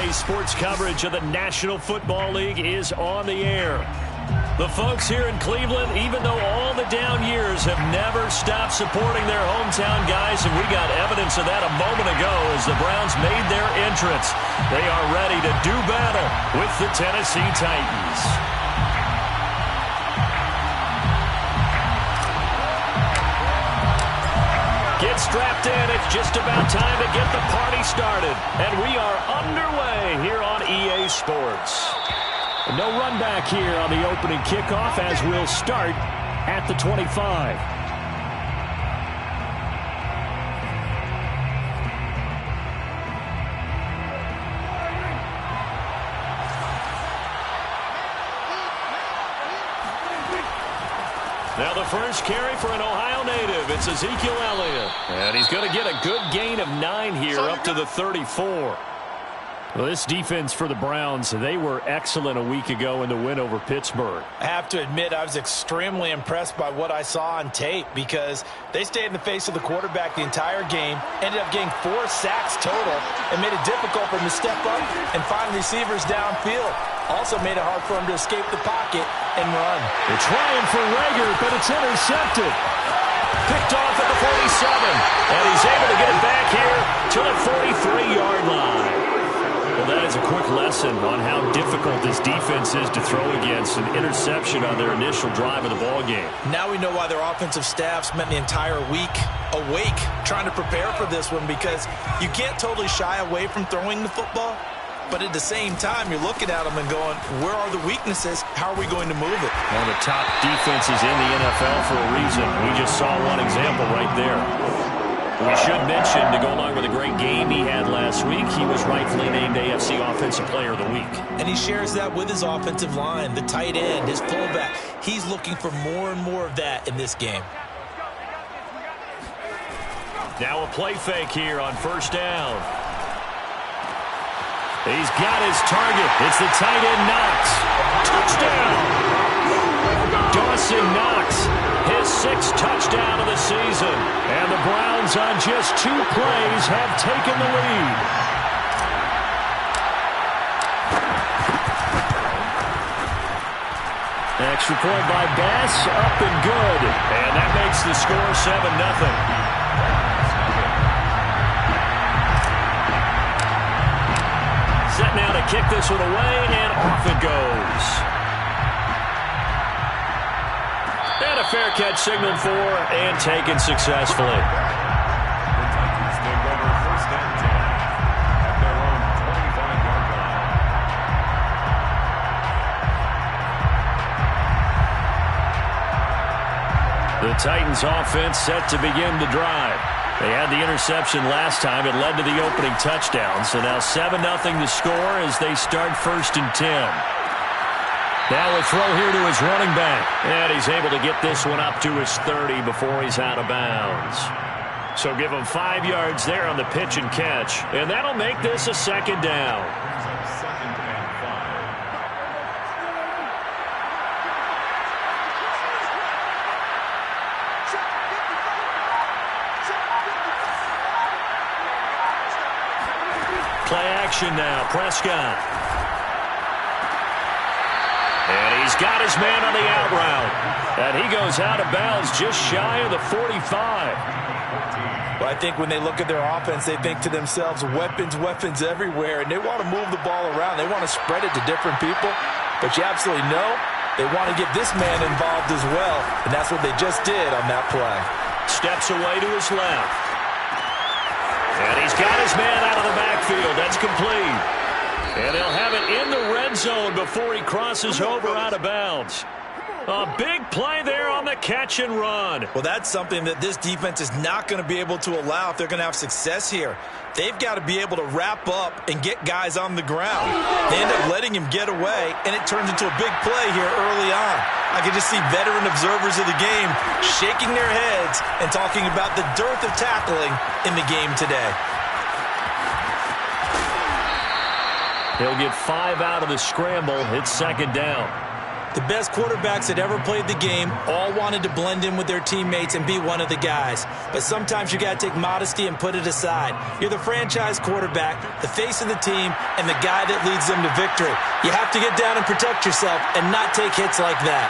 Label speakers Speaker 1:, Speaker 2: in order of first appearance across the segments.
Speaker 1: EA Sports coverage of the National Football League is on the air. The folks here in Cleveland, even though all the down years, have never stopped supporting their hometown guys, and we got evidence of that a moment ago as the Browns made their entrance. They are ready to do battle with the Tennessee Titans. Get strapped in. It's just about time to get the party started. And we are underway here on EA Sports. No run back here on the opening kickoff as we'll start at the 25. Now the first carry for an Ohio native. It's Ezekiel Elliott. And he's going to get a good gain of 9 here up to the 34. Well, this defense for the Browns, they were excellent a week ago in the win over Pittsburgh.
Speaker 2: I have to admit, I was extremely impressed by what I saw on tape because they stayed in the face of the quarterback the entire game, ended up getting 4 sacks total, and made it difficult for him to step up and find receivers downfield. Also made it hard for him to escape the pocket and run.
Speaker 1: They're trying for Rager, but it's intercepted. Picked off at the 47, and he's able to get it back here to the 43-yard line. Well, that is a quick lesson on how difficult this defense is to throw against. An interception on their initial drive of the ballgame.
Speaker 2: Now we know why their offensive staff spent the entire week awake trying to prepare for this one, because you can't totally shy away from throwing the football. But at the same time, you're looking at them and going, where are the weaknesses? How are we going to move it?
Speaker 1: One of the top defenses in the NFL for a reason. We just saw one example right there. We should mention, to go along with a great game he had last week, he was rightfully named AFC Offensive Player of the Week.
Speaker 2: And he shares that with his offensive line, the tight end, his fullback. He's looking for more and more of that in this game.
Speaker 1: Now a play fake here on first down. He's got his target. It's the tight end, Knox. Touchdown! Dawson Knox, his 6th touchdown of the season. And the Browns on just 2 plays have taken the lead. Extra point by Bass, up and good. And that makes the score 7-0. Set now to kick this one away, and off it goes. And a fair catch signaled for and taken successfully.
Speaker 3: The Titans take over 1st and 10 at their own 25-yard line.
Speaker 1: The Titans offense set to begin the drive. They had the interception last time. It led to the opening touchdown. So now 7-0 the score as they start 1st and 10. Now a throw here to his running back. And he's able to get this one up to his 30 before he's out of bounds. So give him 5 yards there on the pitch and catch. And that'll make this a 2nd down. Play action now, Prescott. And he's got his man on the out route. And he goes out of bounds just shy of the 45.
Speaker 2: Well, I think when they look at their offense, they think to themselves, weapons, weapons everywhere. And they want to move the ball around. They want to spread it to different people. But you absolutely know they want to get this man involved as well. And that's what they just did on that play.
Speaker 1: Steps away to his left. And he's got his man out of the backfield. That's complete. And they'll have it in the red zone before he crosses over out of bounds. A big play there on the catch and run.
Speaker 2: Well, that's something that this defense is not going to be able to allow if they're going to have success here. They've got to be able to wrap up and get guys on the ground. They end up letting him get away, and it turns into a big play here early on. I can just see veteran observers of the game shaking their heads and talking about the dearth of tackling in the game today.
Speaker 1: He'll get 5 out of the scramble. It's 2nd down.
Speaker 2: The best quarterbacks that ever played the game all wanted to blend in with their teammates and be one of the guys. But sometimes you got to take modesty and put it aside. You're the franchise quarterback, the face of the team, and the guy that leads them to victory. You have to get down and protect yourself and not take hits like that.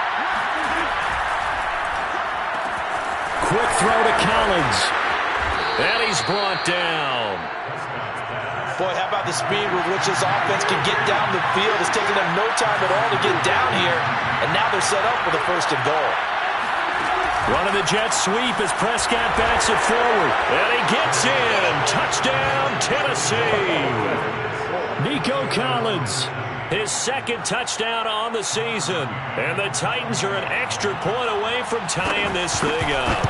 Speaker 1: Quick throw to Collins. And he's brought down.
Speaker 2: Boy, how about the speed with which this offense can get down the field? It's taken them no time at all to get down here, and now they're set up with a 1st and goal.
Speaker 1: Running the jet sweep as Prescott backs it forward. And he gets in. Touchdown, Tennessee. Nico Collins, his 2nd touchdown on the season. And the Titans are an extra point away from tying this thing up.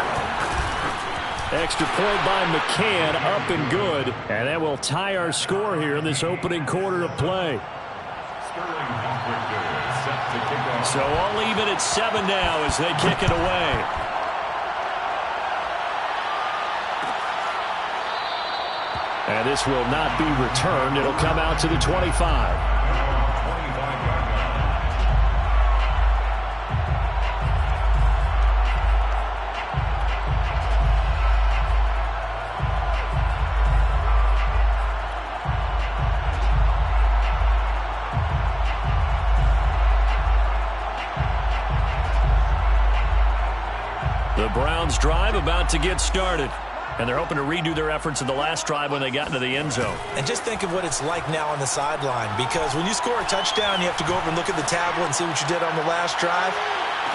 Speaker 1: Extra point by McCann, up and good. And that will tie our score here in this opening quarter of play. So all even at 7 now as they kick it away. And this will not be returned. It'll come out to the 25. The Browns drive about to get started. And they're hoping to redo their efforts in the last drive when they got into the end zone.
Speaker 2: And just think of what it's like now on the sideline. Because when you score a touchdown, you have to go over and look at the tablet and see what you did on the last drive.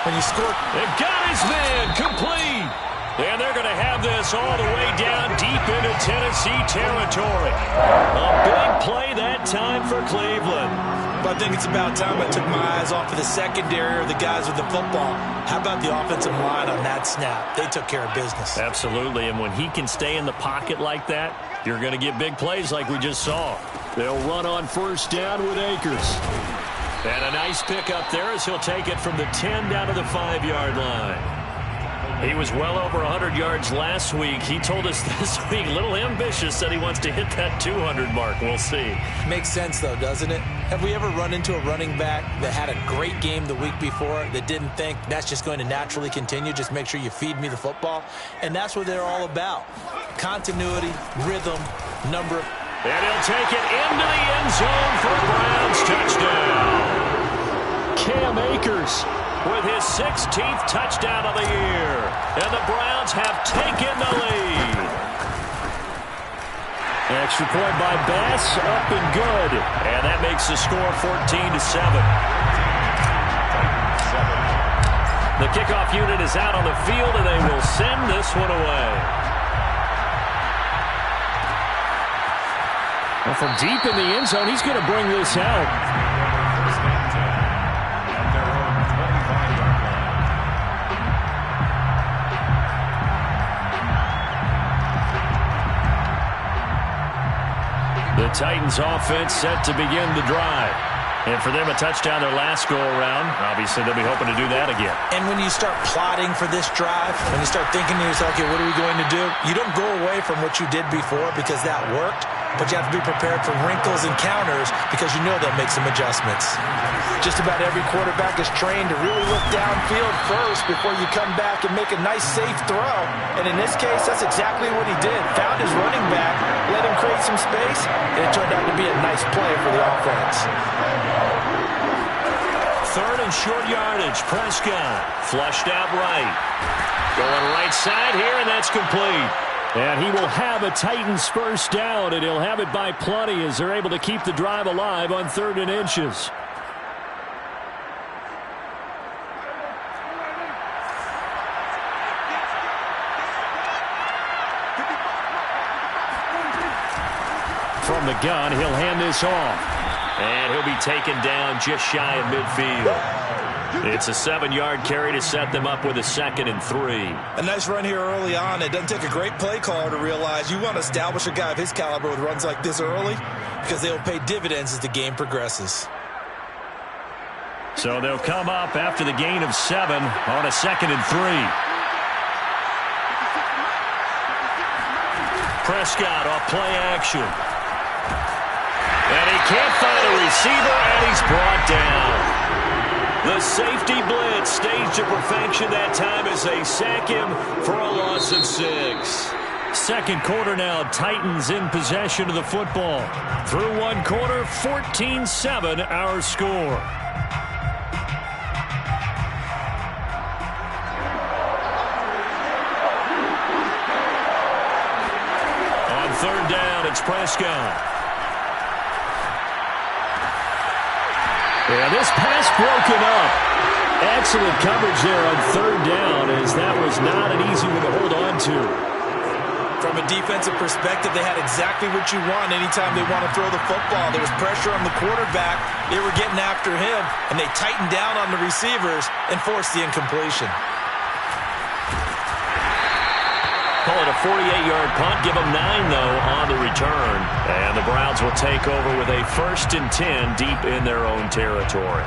Speaker 2: When you score...
Speaker 1: They've got his man complete. And they're going to have this all the way down deep into Tennessee territory. A big play that time for Cleveland.
Speaker 2: But I think it's about time I took my eyes off of the secondary or the guys with the football. How about the offensive line on that snap? They took care of business.
Speaker 1: Absolutely, and when he can stay in the pocket like that, you're going to get big plays like we just saw. They'll run on 1st down with Akers. And a nice pickup there as he'll take it from the 10 down to the 5-yard line. He was well over 100 yards last week. He told us this week, a little ambitious, that he wants to hit that 200 mark. We'll see.
Speaker 2: Makes sense, though, doesn't it? Have we ever run into a running back that had a great game the week before that didn't think that's just going to naturally continue? Just make sure you feed me the football. And that's what they're all about. Continuity, rhythm, number.
Speaker 1: And he'll take it into the end zone for a Browns touchdown. Cam Akers with his 16th touchdown of the year. And the Browns have taken the lead. Extra point by Bass, up and good. And that makes the score 14-7. The kickoff unit is out on the field, and they will send this one away. Well, from deep in the end zone, he's going to bring this out. The Titans offense set to begin the drive. And for them, a touchdown their last go-around. Obviously, they'll be hoping to do that again.
Speaker 2: And when you start plotting for this drive, when you start thinking to yourself, okay, what are we going to do? You don't go away from what you did before because that worked, but you have to be prepared for wrinkles and counters because you know they'll make some adjustments. Just about every quarterback is trained to really look downfield first before you come back and make a nice, safe throw. And in this case, that's exactly what he did. Found his running back, let him create some space, and it turned out to be a nice play for the offense.
Speaker 1: 3rd and short yardage. Prescott flushed out right. Going right side here, and that's complete. And he will have a Titans 1st down, and he'll have it by plenty as they're able to keep the drive alive on 3rd and inches. From the gun, he'll hand this off. And he'll be taken down just shy of midfield. It's a 7-yard carry to set them up with a 2nd and 3.
Speaker 2: A nice run here early on. It doesn't take a great play caller to realize you want to establish a guy of his caliber with runs like this early because they will pay dividends as the game progresses.
Speaker 1: So they'll come up after the gain of 7 on a 2nd and 3. Prescott off play action. And he can't find a receiver, and he's brought down. The safety blitz staged to perfection that time as they sack him for a loss of 6. Second quarter now, Titans in possession of the football. Through one quarter, 14-7 our score. On third down, it's Prescott. Yeah, this pass broken up. Excellent coverage there on third down, as that was not an easy one to hold on to.
Speaker 2: From a defensive perspective, they had exactly what you want anytime they want to throw the football. There was pressure on the quarterback. They were getting after him, and they tightened down on the receivers and forced the incompletion.
Speaker 1: Call it a 48-yard punt. Give them 9, though, on the return. And the Browns will take over with a 1st and 10 deep in their own territory.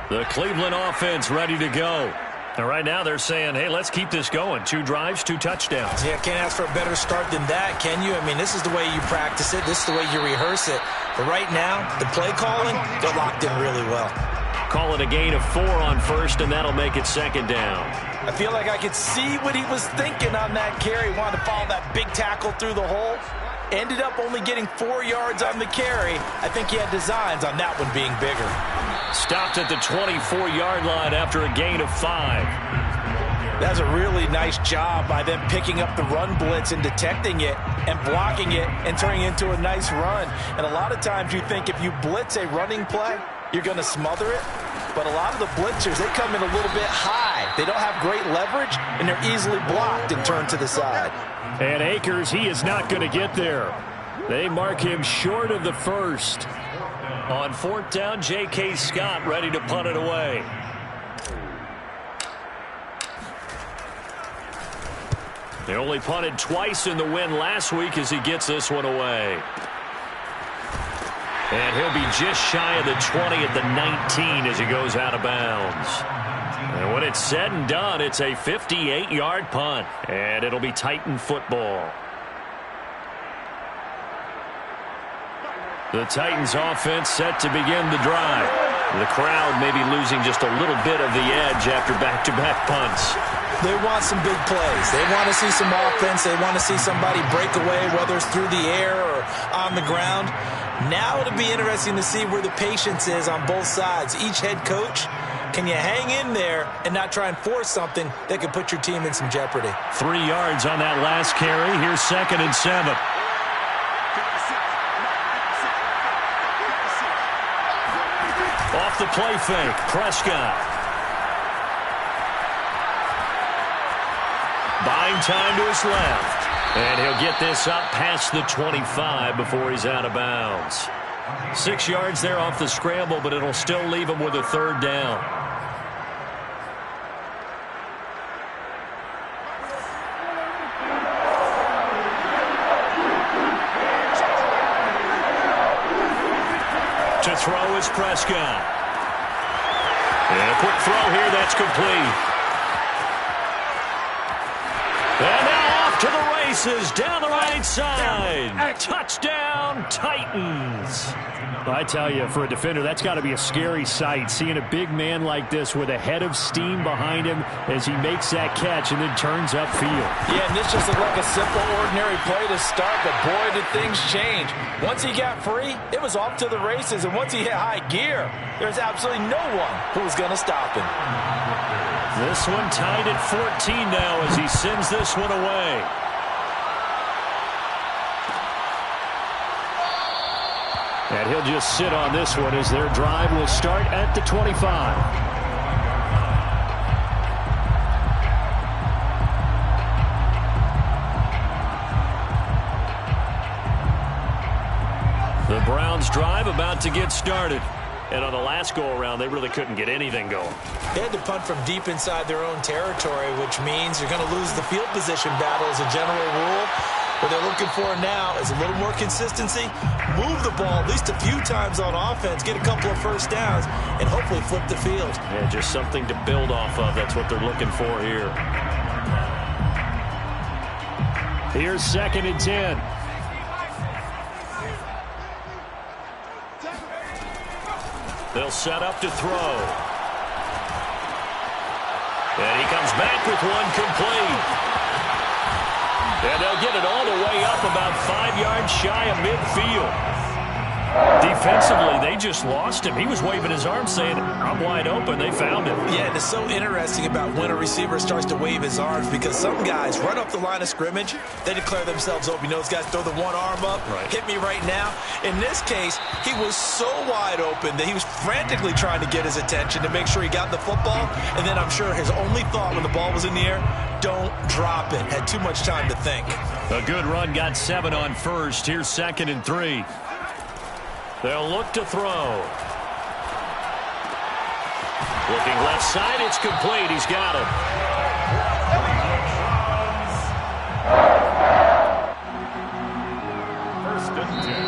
Speaker 1: The Cleveland offense ready to go. And right now they're saying, hey, let's keep this going. 2 drives, 2 touchdowns.
Speaker 2: Yeah, can't ask for a better start than that, can you? I mean, this is the way you practice it. This is the way you rehearse it. But right now, the play calling, they're locked in really well.
Speaker 1: Call it a gain of 4 on first, and that'll make it 2nd down.
Speaker 2: I feel like I could see what he was thinking on that carry. Wanted to follow that big tackle through the hole. Ended up only getting 4 yards on the carry. I think he had designs on that one being bigger.
Speaker 1: Stopped at the 24-yard line after a gain of 5.
Speaker 2: That's a really nice job by them picking up the run blitz and detecting it and blocking it and turning it into a nice run. And a lot of times you think if you blitz a running play, you're going to smother it. But a lot of the blitzers, they come in a little bit high. They don't have great leverage, and they're easily blocked and turned to the side.
Speaker 1: And Akers, he is not going to get there. They mark him short of the 1st. On 4th down, J.K. Scott ready to punt it away. They only punted twice in the win last week as he gets this one away. And he'll be just shy of the 20 at the 19 as he goes out of bounds. And when it's said and done, it's a 58-yard punt. And it'll be Titan football. The Titans offense set to begin the drive. The crowd may be losing just a little bit of the edge after back-to-back punts.
Speaker 2: They want some big plays. They want to see some offense. They want to see somebody break away, whether it's through the air or on the ground. Now it'll be interesting to see where the patience is on both sides. Each head coach, can you hang in there and not try and force something that could put your team in some jeopardy?
Speaker 1: 3 yards on that last carry. Here's 2nd and 7. Off the play fake, Prescott. Buying time to his left. And he'll get this up past the 25 before he's out of bounds. 6 yards there off the scramble, but it'll still leave him with a 3rd down. To throw is Prescott. And a quick throw here, that's complete. And now off to the races, down the right side. Touchdown, Titans. I tell you, for a defender, that's got to be a scary sight, seeing a big man like this with a head of steam behind him as he makes that catch and then turns upfield.
Speaker 2: Yeah, and this just looked like a simple, ordinary play to start, but boy, did things change. Once he got free, it was off to the races, and once he hit high gear, there's absolutely no one who was going to stop him.
Speaker 1: This one tied at 14 now as he sends this one away. And he'll just sit on this one as their drive will start at the 25. The Browns drive about to get started. And on the last go-around, they really couldn't get anything going.
Speaker 2: They had to punt from deep inside their own territory, which means you're going to lose the field position battle as a general rule. What they're looking for now is a little more consistency, move the ball at least a few times on offense, get a couple of first downs, and hopefully flip the field.
Speaker 1: Yeah, just something to build off of. That's what they're looking for here. Here's 2nd and 10. They'll set up to throw. And he comes back with one complete. And they'll get it all the way up about 5 yards shy of midfield. Defensively, they just lost him. He was waving his arms saying, I'm wide open. They found him.
Speaker 2: Yeah, and it's so interesting about when a receiver starts to wave his arms because some guys right off the line of scrimmage, they declare themselves open. You know, those guys throw the one arm up, hit me right now. In this case, he was so wide open that he was frantically trying to get his attention to make sure he got the football. And then I'm sure his only thought when the ball was in the air, don't drop it. Had too much time to think.
Speaker 1: A good run, got 7 on first. Here's 2nd and 3. They'll look to throw. Looking left side, it's complete. He's got it.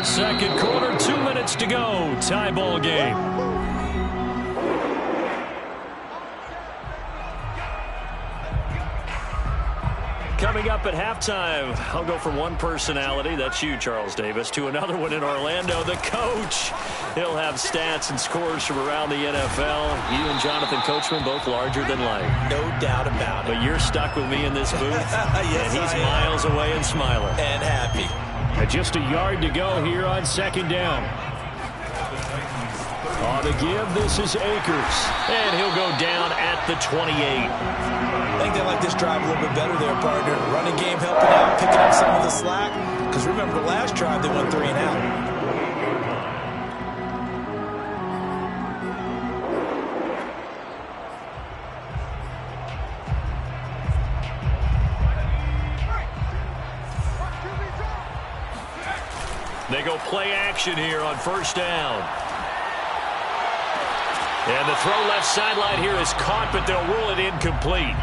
Speaker 1: 2nd quarter, 2 minutes to go. Tie ball game. Coming up at halftime, I'll go from one personality, that's you, Charles Davis, to another one in Orlando, the coach. He'll have stats and scores from around the NFL. You and Jonathan Coachman, both larger than life.
Speaker 2: No doubt about it.
Speaker 1: But you're stuck with me in this booth.
Speaker 2: Yes,
Speaker 1: and he's miles away and smiling.
Speaker 2: And happy.
Speaker 1: Just a yard to go here on 2nd down. On the give, this is Akers. And he'll go down at the 28.
Speaker 2: I think they like this drive a little bit better there, partner. Running game helping out, picking up some of the slack. Because remember, the last drive, they went 3 and out.
Speaker 1: They go play action here on 1st down. And the throw left sideline here is caught, but they'll rule it incomplete.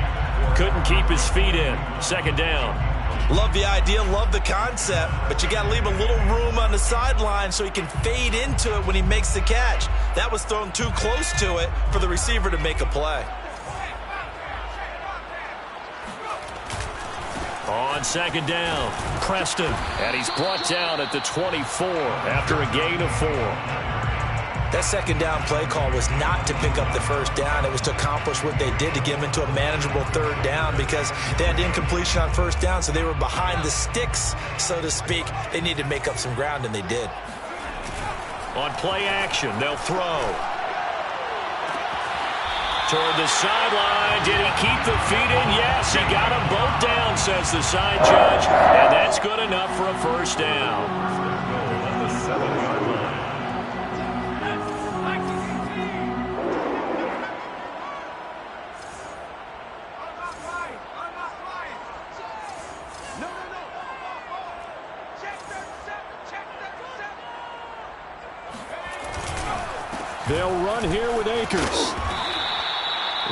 Speaker 1: Couldn't keep his feet in. 2nd down.
Speaker 2: Love the idea, love the concept, but you got to leave a little room on the sideline so he can fade into it when he makes the catch. That was thrown too close to it for the receiver to make a play.
Speaker 1: On 2nd down, Preston, and he's brought down at the 24 after a gain of 4.
Speaker 2: That 2nd down play call was not to pick up the 1st down. It was to accomplish what they did to get them into a manageable 3rd down because they had incompletion on 1st down, so they were behind the sticks, so to speak. They needed to make up some ground, and they did.
Speaker 1: On play action, they'll throw. Toward the sideline. Did he keep the feet in? Yes, he got them both down, says the side judge. And that's good enough for a 1st down.
Speaker 3: At the 7-yard line.
Speaker 1: They'll run here with Akers.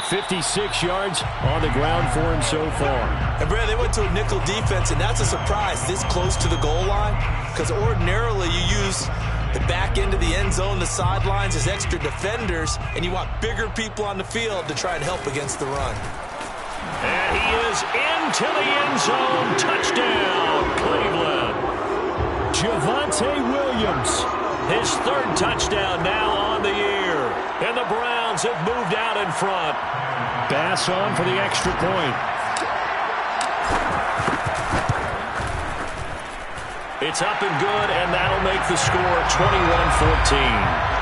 Speaker 1: 56 yards on the ground for him so far.
Speaker 2: And Brad, they went to a nickel defense, and that's a surprise this close to the goal line because ordinarily you use the back end of the end zone, the sidelines as extra defenders, and you want bigger people on the field to try and help against the run.
Speaker 1: And he is into the end zone. Touchdown, Cleveland. Javonte Williams, his 3rd touchdown now on the year. And the Browns have moved out in front. Bass on for the extra point. It's up and good, and that'll make the score 21-14.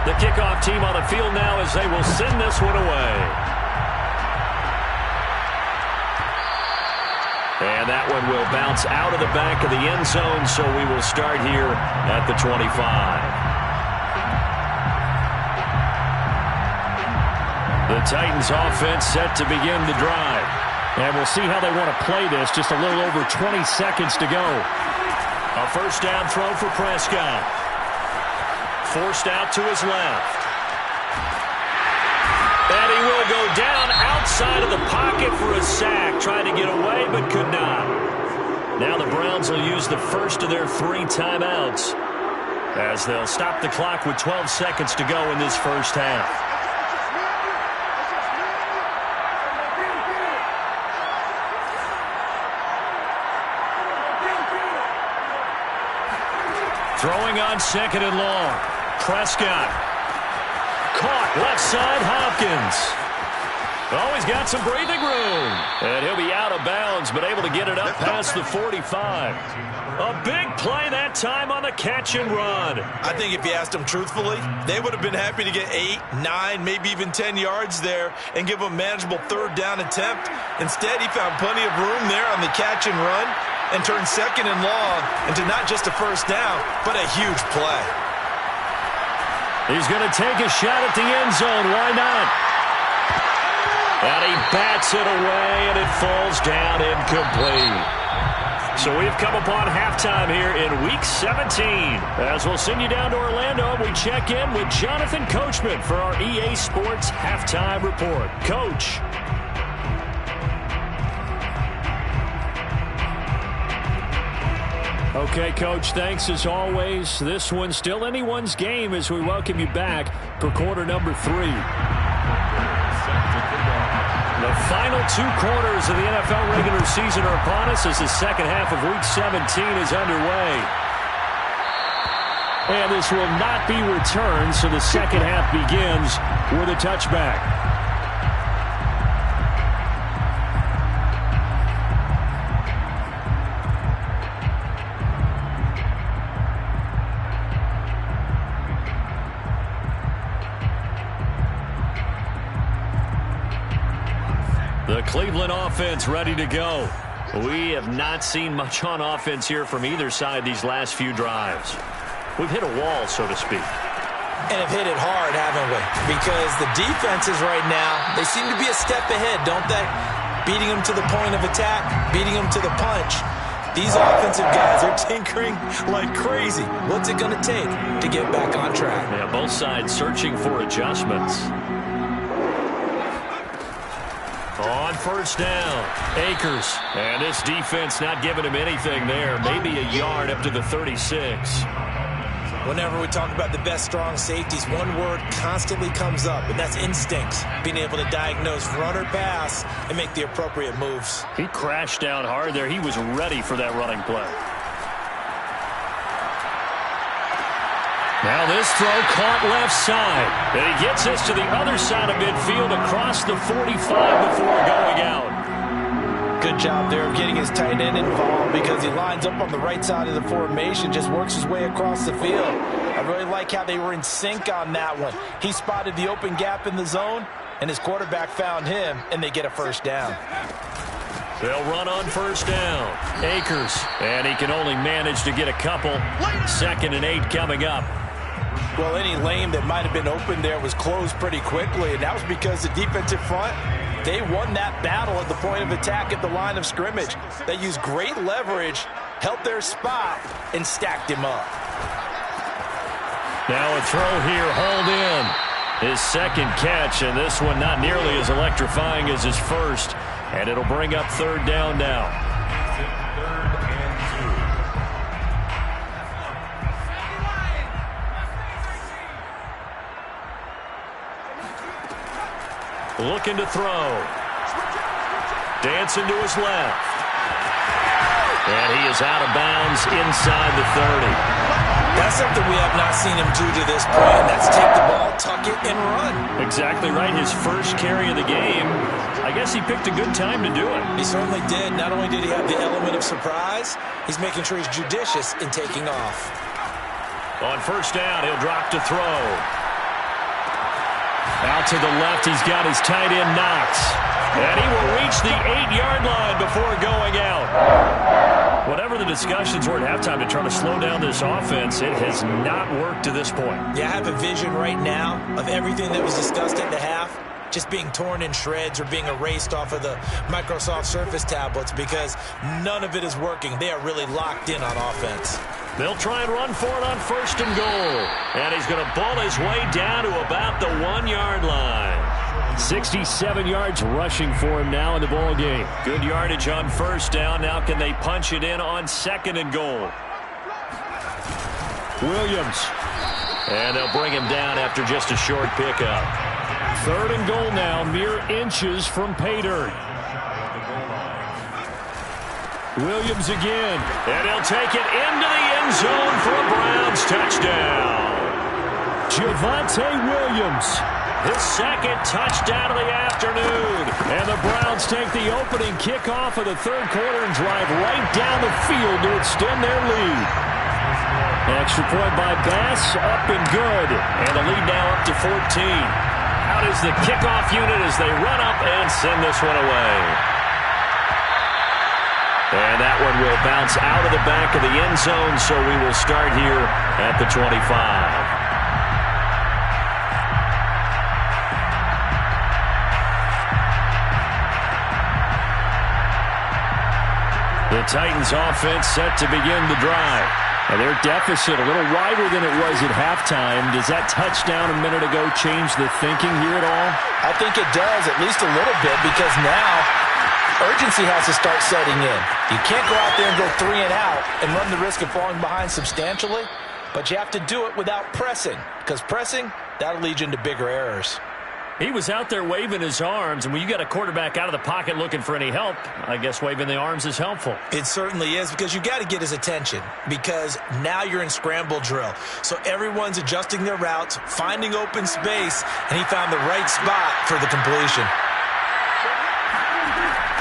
Speaker 1: The kickoff team on the field now as they will send this one away. And that one will bounce out of the back of the end zone, so we will start here at the 25. The Titans offense set to begin the drive. And we'll see how they want to play this. Just a little over 20 seconds to go. A 1st down throw for Prescott. Forced out to his left. And he will go down outside of the pocket for a sack. Trying to get away, but could not. Now the Browns will use the first of their 3 timeouts as they'll stop the clock with 12 seconds to go in this first half. Throwing on 2nd and long. Prescott. Caught left side, Hopkins. Oh, he's got some breathing room. And he'll be out of bounds, but able to get it up past the 45. A big play that time on the catch and run.
Speaker 2: I think if you asked them truthfully, they would have been happy to get 8, 9, maybe even 10 yards there and give a manageable 3rd down attempt. Instead, he found plenty of room there on the catch and run and turned 2nd and long into not just a 1st down, but a huge play.
Speaker 1: He's going to take a shot at the end zone. Why not? And he bats it away, and it falls down incomplete. So we've come upon halftime here in Week 17. As we'll send you down to Orlando, we check in with Jonathan Coachman for our EA Sports Halftime Report. Coach. Okay, Coach, thanks as always. This one's still anyone's game as we welcome you back for quarter number 3. The final 2 quarters of the NFL regular season are upon us as the second half of Week 17 is underway. And this will not be returned, so the second half begins with a touchback. The Cleveland offense ready to go. We have not seen much on offense here from either side these last few drives. We've hit a wall, so to speak.
Speaker 2: And have hit it hard, haven't we? Because the defenses right now, they seem to be a step ahead, don't they? Beating them to the point of attack, beating them to the punch. These offensive guys are tinkering like crazy. What's it going to take to get back on track?
Speaker 1: Yeah, both sides searching for adjustments. On 1st down, Akers. And this defense not giving him anything there. Maybe a yard up to the 36.
Speaker 2: Whenever we talk about the best strong safeties, one word constantly comes up, and that's instincts. Being able to diagnose run or pass and make the appropriate moves.
Speaker 1: He crashed down hard there. He was ready for that running play. Now this throw caught left side. And he gets this to the other side of midfield across the 45 before going out.
Speaker 2: Good job there of getting his tight end involved because he lines up on the right side of the formation, just works his way across the field. I really like how they were in sync on that one. He spotted the open gap in the zone, and his quarterback found him, and they get a 1st down.
Speaker 1: They'll run on 1st down. Akers, and he can only manage to get a couple. 2nd and 8 coming up.
Speaker 2: Well, any lane that might have been open there was closed pretty quickly, and that was because the defensive front, they won that battle at the point of attack at the line of scrimmage. They used great leverage, held their spot, and stacked him up.
Speaker 1: Now a throw here, hauled in. His 2nd catch, and this one not nearly as electrifying as his first. And it'll bring up 3rd down now. Looking to throw. Dancing to his left. And he is out of bounds inside the 30.
Speaker 2: That's something we have not seen him do to this point. That's take the ball, tuck it, and run.
Speaker 1: Exactly right. His first carry of the game. I guess he picked a good time to do it.
Speaker 2: He certainly did. Not only did he have the element of surprise, he's making sure he's judicious in taking off.
Speaker 1: On 1st down, he'll drop to throw. Out to the left, he's got his tight end Knox. And he will reach the 8-yard line before going out. Whatever the discussions were at halftime to try to slow down this offense, it has not worked to this point.
Speaker 2: Yeah, I have a vision right now of everything that was discussed at the half just being torn in shreds or being erased off of the Microsoft Surface tablets because none of it is working. They are really locked in on offense.
Speaker 1: They'll try and run for it on 1st and goal. And he's going to ball his way down to about the 1-yard line. 67 yards rushing for him now in the ball game. Good yardage on first down. Now can they punch it in on 2nd and goal? Williams. And they'll bring him down after just a short pickup. 3rd and goal now, mere inches from pay dirt. Williams again. And he'll take it into the end zone for a Browns touchdown. Javonte Williams. His 2nd touchdown of the afternoon. And the Browns take the opening kickoff of the 3rd quarter and drive right down the field to extend their lead. Extra point by Bass, up and good. And the lead now up to 14. Out is the kickoff unit as they run up and send this one away. And that one will bounce out of the back of the end zone, so we will start here at the 25. The Titans offense set to begin the drive. And their deficit a little wider than it was at halftime. Does that touchdown a minute ago change the thinking here at all?
Speaker 2: I think it does, at least a little bit, because now urgency has to start setting in. You can't go out there and go 3 and out and run the risk of falling behind substantially, but you have to do it without pressing, because pressing, that'll lead you into bigger errors.
Speaker 1: He was out there waving his arms, and when you got a quarterback out of the pocket looking for any help, I guess waving the arms is helpful.
Speaker 2: It certainly is, because you got to get his attention, because now you're in scramble drill. So everyone's adjusting their routes, finding open space, and he found the right spot for the completion.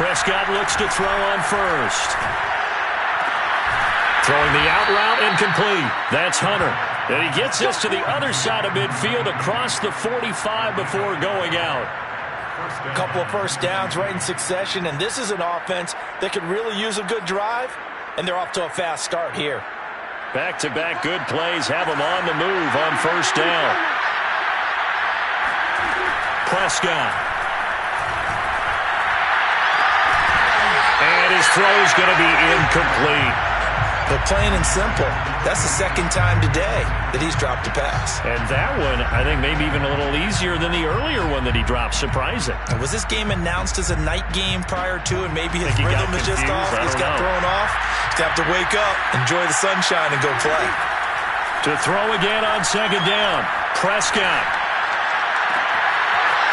Speaker 1: Prescott looks to throw on first. Throwing the out route incomplete. That's Hunter. And he gets this to the other side of midfield across the 45 before going out.
Speaker 2: A couple of first downs right in succession, and this is an offense that could really use a good drive, and they're off to a fast start here.
Speaker 1: Back-to-back good plays have them on the move on first down. Prescott. And his throw is going to be incomplete.
Speaker 2: But plain and simple, that's the 2nd time today that he's dropped a pass.
Speaker 1: And that one, I think, maybe even a little easier than the earlier one that he dropped. Surprising.
Speaker 2: And was this game announced as a night game prior to, and maybe his rhythm is just off? He's got thrown off. He's got to wake up, enjoy the sunshine, and go play.
Speaker 1: To throw again on 2nd down. Prescott.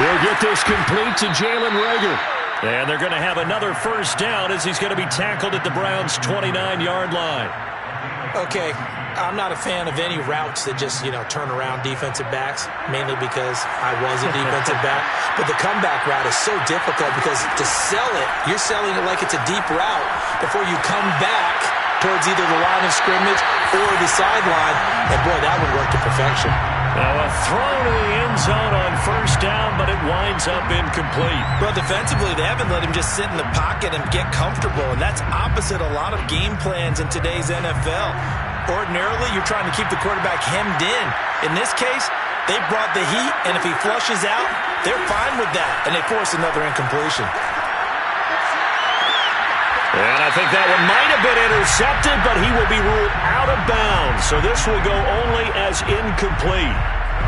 Speaker 1: He'll get this complete to Jalen Reagor. And they're going to have another first down as he's going to be tackled at the Browns' 29-yard line.
Speaker 4: Okay, I'm not a fan of any routes that just, turn around defensive backs, mainly because I was a defensive back. But the comeback route is so difficult because to sell it, you're selling it like it's a deep route before you come back towards either the line of scrimmage or the sideline. And, boy, that would work to perfection.
Speaker 1: Now a throw to the end zone on first down, but it winds up incomplete.
Speaker 2: Well, defensively, they haven't let him just sit in the pocket and get comfortable, and that's opposite a lot of game plans in today's NFL. Ordinarily, you're trying to keep the quarterback hemmed in. In this case, they brought the heat, and if he flushes out, they're fine with that, and they force another incompletion.
Speaker 1: And I think that one might have been intercepted, but he will be ruled out of bounds. So this will go only as incomplete.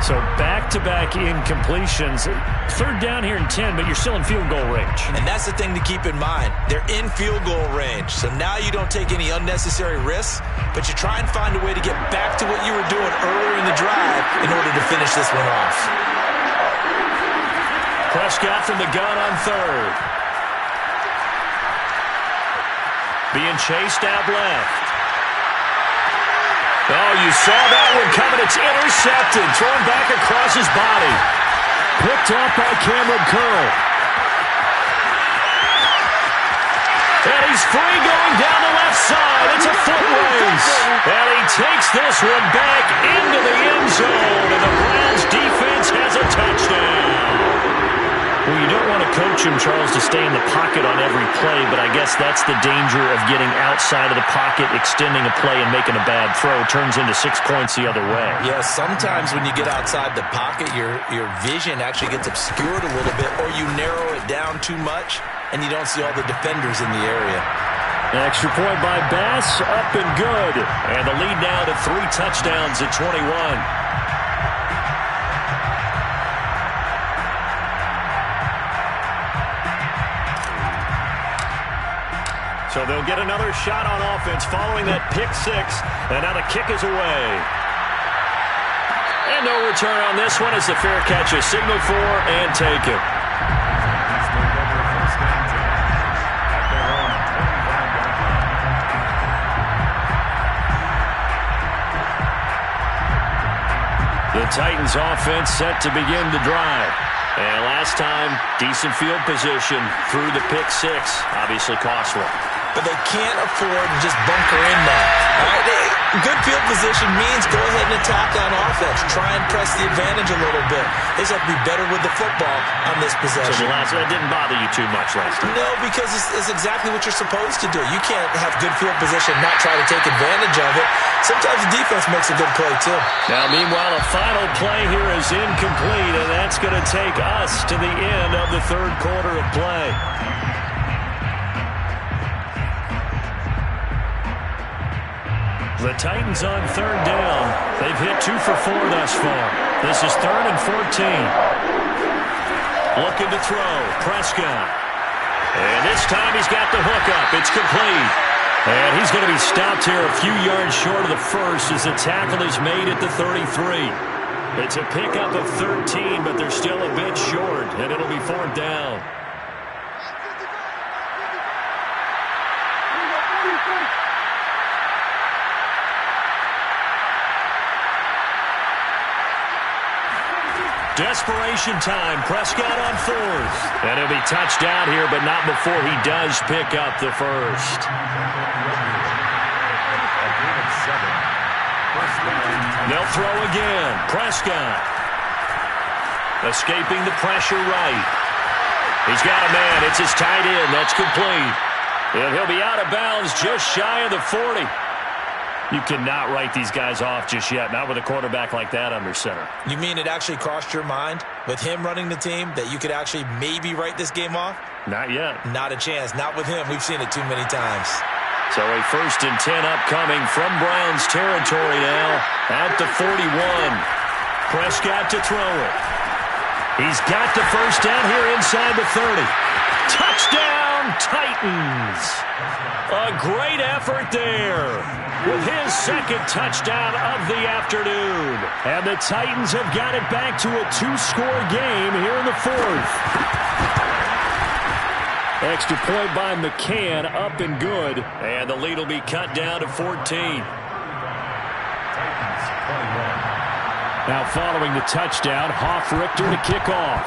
Speaker 1: So back-to-back incompletions. 3rd down here and 10, but you're still in field goal range.
Speaker 2: And that's the thing to keep in mind. They're in field goal range. So now you don't take any unnecessary risks, but you try and find a way to get back to what you were doing earlier in the drive in order to finish this one off.
Speaker 1: Prescott from the gun on 3rd. Being chased out left. Oh, you saw that one coming. It's intercepted. Thrown back across his body. Picked off by Cameron Curl. And he's free going down the left side. It's a foot race. And he takes this one back into the end zone. And the Browns defense has a touchdown. Well, you don't want to coach him, Charles, to stay in the pocket on every play, but I guess that's the danger of getting outside of the pocket, extending a play, and making a bad throw. Turns into 6 points the other way.
Speaker 2: Yeah, sometimes when you get outside the pocket, your vision actually gets obscured a little bit, or you narrow it down too much, and you don't see all the defenders in the area.
Speaker 1: Extra point by Bass, up and good. And the lead now to 3 touchdowns at 21. So they'll get another shot on offense following that pick six. And now the kick is away. And no return on this one as the fair catch is signaled for and taken. The Titans offense set to begin the drive. And last time, decent field position through the pick six. Obviously costly.
Speaker 2: But they can't afford to just bunker in now. All right, good field position means go ahead and attack on offense. Try and press the advantage a little bit. They just have to be better with the football on this possession.
Speaker 1: So that didn't bother you too much last time?
Speaker 2: No, because it's exactly what you're supposed to do. You can't have good field position and not try to take advantage of it. Sometimes the defense makes a good play, too.
Speaker 1: Now, meanwhile, a final play here is incomplete, and that's going to take us to the end of the third quarter of play. The Titans on third down. They've hit 2 for 4 thus far. This is 3rd and 14. Looking to throw. Prescott. And this time he's got the hook up. It's complete. And he's going to be stopped here a few yards short of the first as the tackle is made at the 33. It's a pickup of 13, but they're still a bit short, and it'll be 4th down. Desperation time. Prescott on 4th. And he'll be touched down here, but not before he does pick up the first. They'll throw again. Prescott. Escaping the pressure right. He's got a man. It's his tight end. That's complete. And he'll be out of bounds just shy of the 40. You cannot write these guys off just yet, not with a quarterback like that under center.
Speaker 2: You mean it actually crossed your mind with him running the team that you could actually maybe write this game off?
Speaker 1: Not yet.
Speaker 2: Not a chance. Not with him. We've seen it too many times.
Speaker 1: So a 1st and 10 upcoming from Browns territory now at the 41. Prescott to throw it. He's got the first down here inside the 30. Touchdown, Titans. A great effort there with his 2nd touchdown of the afternoon. And the Titans have got it back to a 2-score game here in the 4th. Extra point by McCann, up and good. And the lead will be cut down to 14. Now following the touchdown, Hoff-Richter to kick off.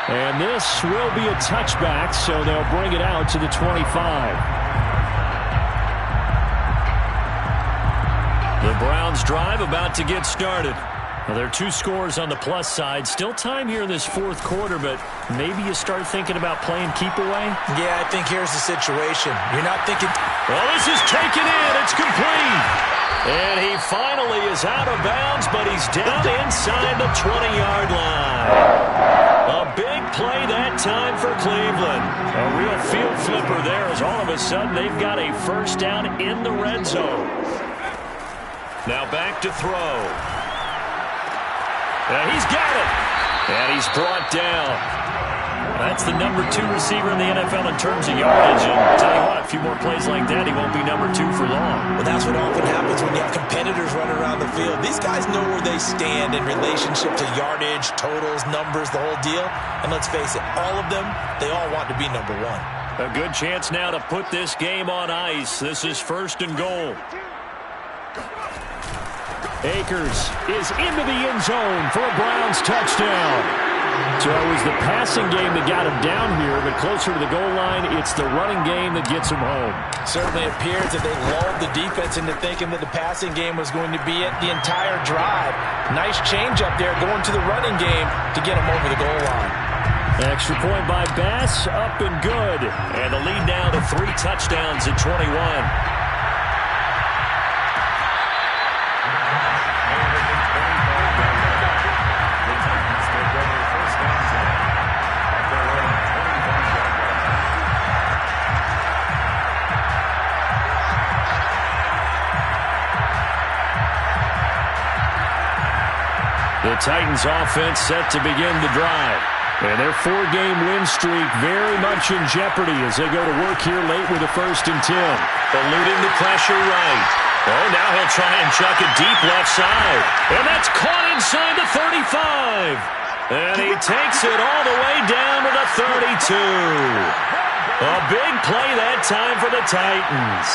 Speaker 1: And this will be a touchback, so they'll bring it out to the 25. The Browns drive about to get started. Well, there are 2 scores on the plus side. Still time here in this 4th quarter, but maybe you start thinking about playing keep away?
Speaker 2: Yeah, I think here's the situation. You're not thinking...
Speaker 1: Well, this is taken in. It's complete. And he finally is out of bounds, but he's down inside the 20-yard line. A big play that time for Cleveland. A real field flipper there as all of a sudden they've got a first down in the red zone. Now back to throw. And he's got it. And he's brought down. That's the number 2 receiver in the NFL in terms of yardage. And tell you what, a few more plays like that, he won't be number 2 for long.
Speaker 2: Well, that's what often happens when you have competitors running around the field. These guys know where they stand in relationship to yardage, totals, numbers, the whole deal. And let's face it, all of them, they all want to be number 1.
Speaker 1: A good chance now to put this game on ice. This is 1st and goal. Akers is into the end zone for a Browns touchdown. So it was the passing game that got him down here, but closer to the goal line, it's the running game that gets him home.
Speaker 2: Certainly appears that they lulled the defense into thinking that the passing game was going to be it the entire drive. Nice change up there going to the running game to get him over the goal line.
Speaker 1: Extra point by Bass, up and good. And the lead now to 3 touchdowns at 21. The Titans offense set to begin the drive. And their 4-game win streak very much in jeopardy as they go to work here late with a 1st and 10.
Speaker 5: Eluding the pressure right.
Speaker 1: Oh, now he'll try and chuck it deep left side. And that's caught inside the 35. And he takes it all the way down to the 32. A big play that time for the Titans.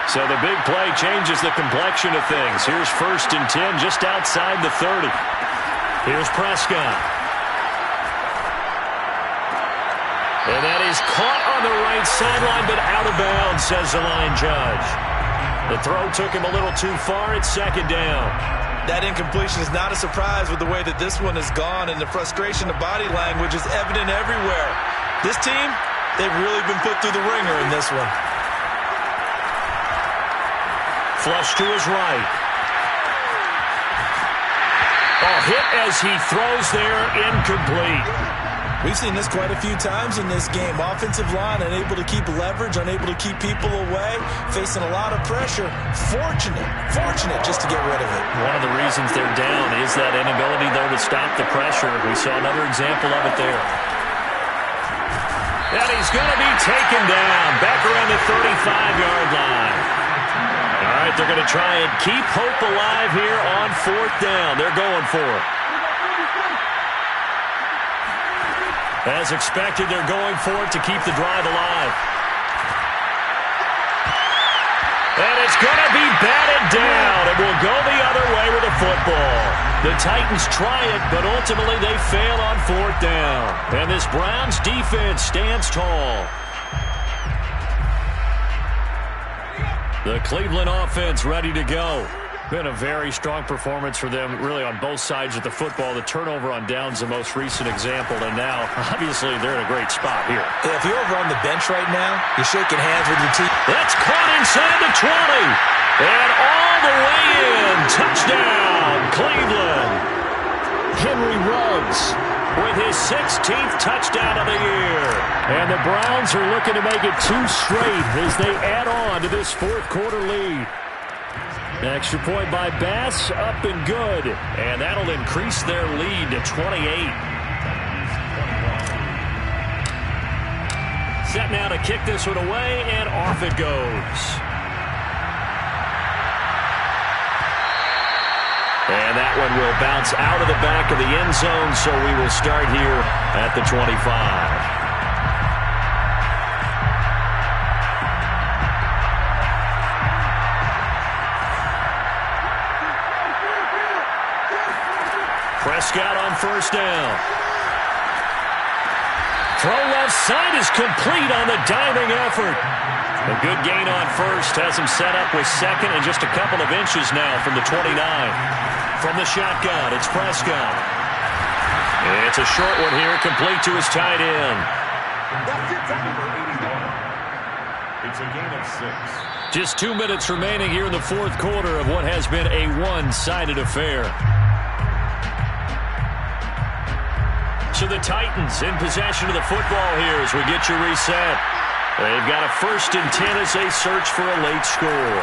Speaker 1: So the big play changes the complexion of things. Here's 1st and 10 just outside the 30. Here's Prescott. And that is caught on the right sideline, but out of bounds, says the line judge. The throw took him a little too far. It's 2nd down.
Speaker 2: That incompletion is not a surprise with the way that this one has gone, and the frustration of body language is evident everywhere. This team, they've really been put through the ringer in this one.
Speaker 1: Flush to his right. Oh, hit as he throws there, incomplete.
Speaker 2: We've seen this quite a few times in this game. Offensive line unable to keep leverage, unable to keep people away, facing a lot of pressure. Fortunate just to get rid of it.
Speaker 1: One of the reasons they're down is that inability, though, to stop the pressure. We saw another example of it there. And he's going to be taken down back around the 35-yard line. All right, they're going to try and keep hope alive here on 4th down. They're going for it. As expected, they're going for it to keep the drive alive. And it's going to be batted down. It will go the other way with the football. The Titans try it, but ultimately they fail on 4th down. And this Browns defense stands tall. The Cleveland offense ready to go. Been a very strong performance for them, really, on both sides of the football. The turnover on downs, the most recent example, and now, obviously, they're in a great spot here.
Speaker 4: If you're over on the bench right now, you're shaking hands with your team.
Speaker 1: That's caught inside the 20. And all the way in. Touchdown, Cleveland. Henry Ruggs with his 16th touchdown of the year. And the Browns are looking to make it 2 straight as they add on to this 4th quarter lead. Extra point by Bass, up and good. And that'll increase their lead to 28. Set now to kick this one away, and off it goes. And that one will bounce out of the back of the end zone, so we will start here at the 25. Prescott on 1st down. Throw left side is complete on the diving effort. A good gain on 1st has him set up with 2nd and just a couple of inches now from the 29. From the shotgun, it's Prescott. It's a short one here, complete to his tight end.
Speaker 3: It's a gain of 6.
Speaker 1: Just 2 minutes remaining here in the 4th quarter of what has been a one-sided affair. So the Titans in possession of the football here as we get you reset. They've got a 1st and 10 as they search for a late score.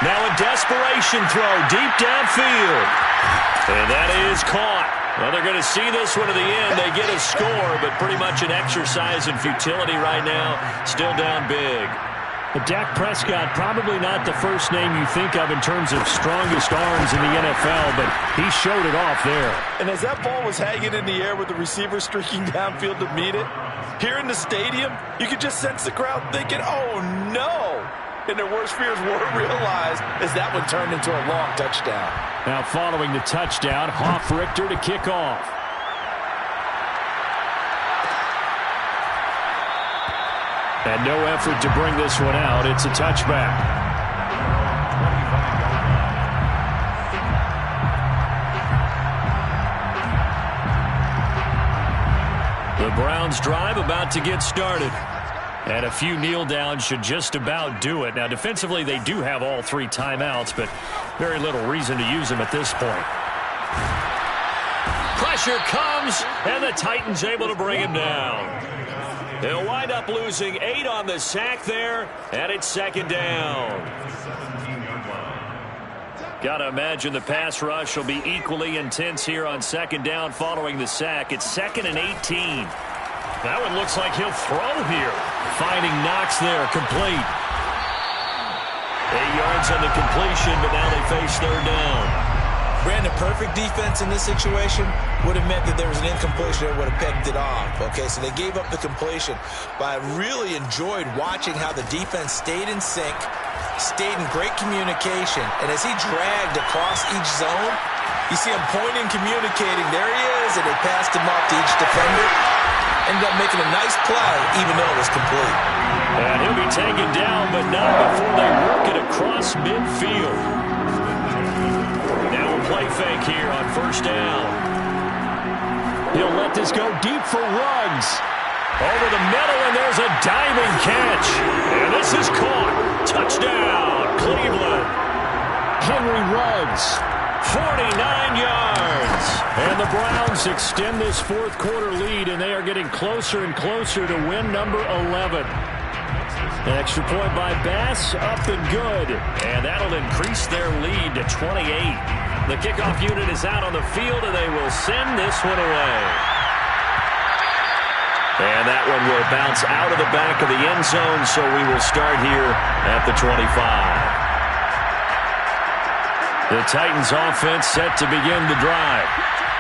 Speaker 1: Now a desperation throw deep downfield. And that is caught. Well, they're going to see this one to the end. They get a score, but pretty much an exercise in futility right now. Still down big. But Dak Prescott, probably not the first name you think of in terms of strongest arms in the NFL, but he showed it off there.
Speaker 2: And as that ball was hanging in the air with the receiver streaking downfield to meet it, here in the stadium, you could just sense the crowd thinking, oh, no. And their worst fears were realized as that one turned into a long touchdown.
Speaker 1: Now following the touchdown, Hoff-Richter to kick off. And no effort to bring this one out. It's a touchback. The Browns drive about to get started. And a few kneel downs should just about do it. Now, defensively, they do have all 3 timeouts, but very little reason to use them at this point. Pressure comes, and the Titans able to bring him down. They'll wind up losing 8 on the sack there, and it's 2nd down. Got to imagine the pass rush will be equally intense here on second down following the sack. It's 2nd and 18. That one looks like he'll throw here. Finding Knox there, complete. 8 yards on the completion, but now they face third down.
Speaker 2: Brandon, perfect defense in this situation would have meant that there was an incompletion that would have pegged it off. Okay, so they gave up the completion. But I really enjoyed watching how the defense stayed in sync, stayed in great communication. And as he dragged across each zone, you see him pointing, communicating. There he is, and they passed him off to each defender. Ended up making a nice play, even though it was complete.
Speaker 1: And he'll be taken down, but not before they work it across midfield. Now a play fake here on first down. He'll let this go deep for Ruggs. Over the middle, and there's a diving catch. And this is caught. Touchdown, Cleveland. Henry Ruggs, 49 yards. And the Browns extend this fourth quarter lead, and they are getting closer and closer to win number 11. An extra point by Bass, up and good. And that'll increase their lead to 28. The kickoff unit is out on the field, and they will send this one away. And that one will bounce out of the back of the end zone, so we will start here at the 25. The Titans offense set to begin the drive.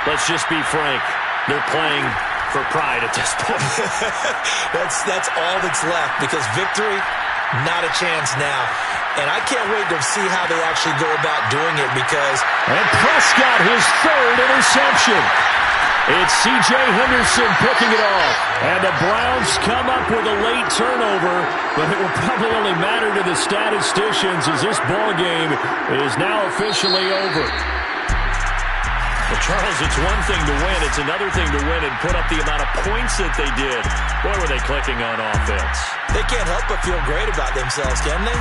Speaker 1: Let's just be frank. They're playing for pride at this point.
Speaker 2: That's all that's left, because victory, not a chance now. And I can't wait to see how they actually go about doing it, because...
Speaker 1: And Prescott, his third interception. It's C.J. Henderson picking it off. And the Browns come up with a late turnover, but it will probably only matter to the statisticians as this ball game is now officially over. Well, Charles, it's one thing to win. It's another thing to win and put up the amount of points that they did. Boy, were they clicking on offense.
Speaker 2: They can't help but feel great about themselves, can they?